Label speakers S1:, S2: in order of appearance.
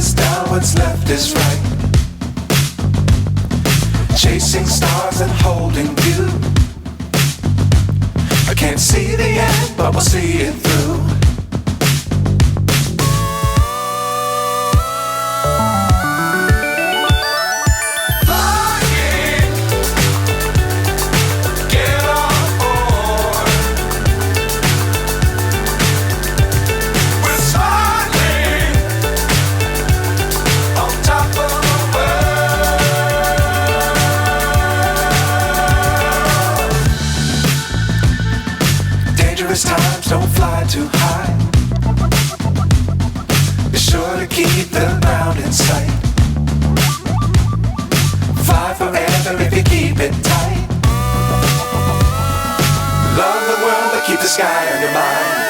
S1: is down, what's left is right. Chasing stars and holding you. I can't see the end, but we'll see it through. Times don't fly too high. Be sure to keep the ground in sight. Fly forever if you keep it tight. Love the world but keep the sky on your mind.